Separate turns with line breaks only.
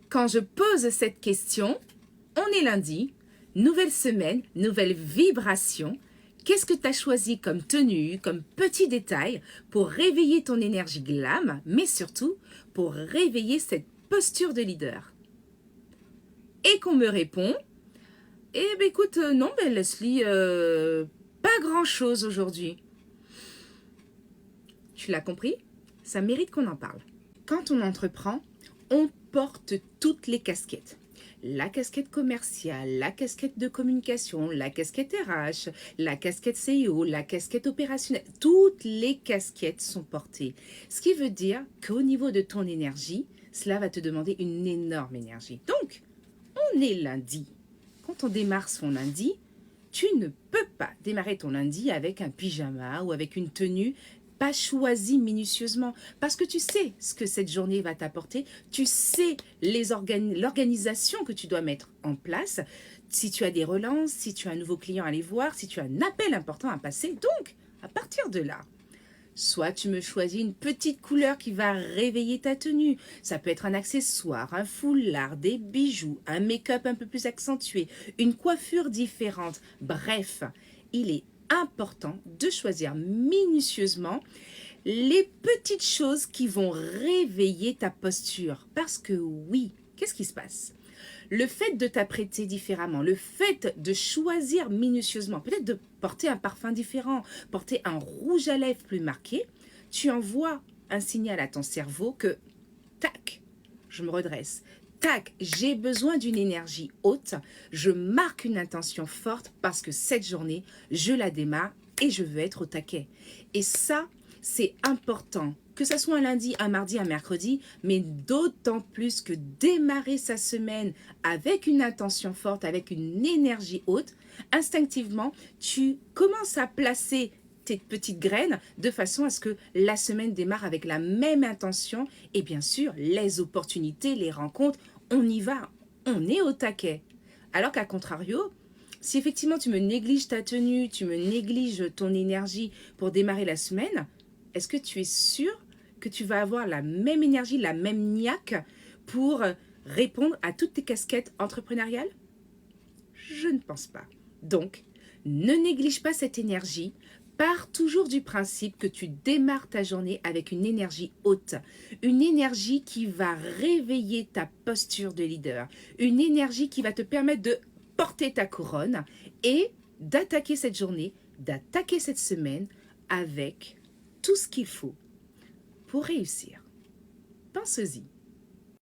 Quand je pose cette question, on est lundi, nouvelle semaine, nouvelle vibration. Qu'est-ce que tu as choisi comme tenue, comme petit détail pour réveiller ton énergie glam, mais surtout pour réveiller cette posture de leader? Et qu'on me répond, eh ben écoute, non, ben Leslie, pas grand-chose aujourd'hui. Tu l'as compris? Ça mérite qu'on en parle. Quand on entreprend, on porte toutes les casquettes. La casquette commerciale, la casquette de communication, la casquette RH, la casquette CEO, la casquette opérationnelle. Toutes les casquettes sont portées. Ce qui veut dire qu'au niveau de ton énergie, cela va te demander une énorme énergie. Donc, on est lundi. Quand on démarre son lundi, tu ne peux pas démarrer ton lundi avec un pyjama ou avec une tenue pas choisie minutieusement parce que tu sais ce que cette journée va t'apporter, tu sais l'organisation que tu dois mettre en place, si tu as des relances, si tu as un nouveau client à aller voir, si tu as un appel important à passer. Donc, à partir de là, soit tu me choisis une petite couleur qui va réveiller ta tenue. Ça peut être un accessoire, un foulard, des bijoux, un make-up un peu plus accentué, une coiffure différente. Bref, il est important de choisir minutieusement les petites choses qui vont réveiller ta posture. Parce que oui, qu'est-ce qui se passe? Le fait de t'apprêter différemment, le fait de choisir minutieusement, peut-être de porter un parfum différent, porter un rouge à lèvres plus marqué, tu envoies un signal à ton cerveau que, tac, je me redresse. Tac, j'ai besoin d'une énergie haute, je marque une intention forte parce que cette journée, je la démarre et je veux être au taquet. Et ça, c'est important, que ce soit un lundi, un mardi, un mercredi, mais d'autant plus que démarrer sa semaine avec une intention forte, avec une énergie haute, instinctivement, tu commences à placer tes petites graines de façon à ce que la semaine démarre avec la même intention et bien sûr, les opportunités, les rencontres, on y va, on est au taquet. Alors qu'à contrario, si effectivement tu me négliges ta tenue, tu me négliges ton énergie pour démarrer la semaine, est-ce que tu es sûr que tu vas avoir la même énergie, la même niaque pour répondre à toutes tes casquettes entrepreneuriales? Je ne pense pas. Donc, ne néglige pas cette énergie. Pars toujours du principe que tu démarres ta journée avec une énergie haute, une énergie qui va réveiller ta posture de leader, une énergie qui va te permettre de porter ta couronne et d'attaquer cette journée, d'attaquer cette semaine avec tout ce qu'il faut pour réussir. Pense-y.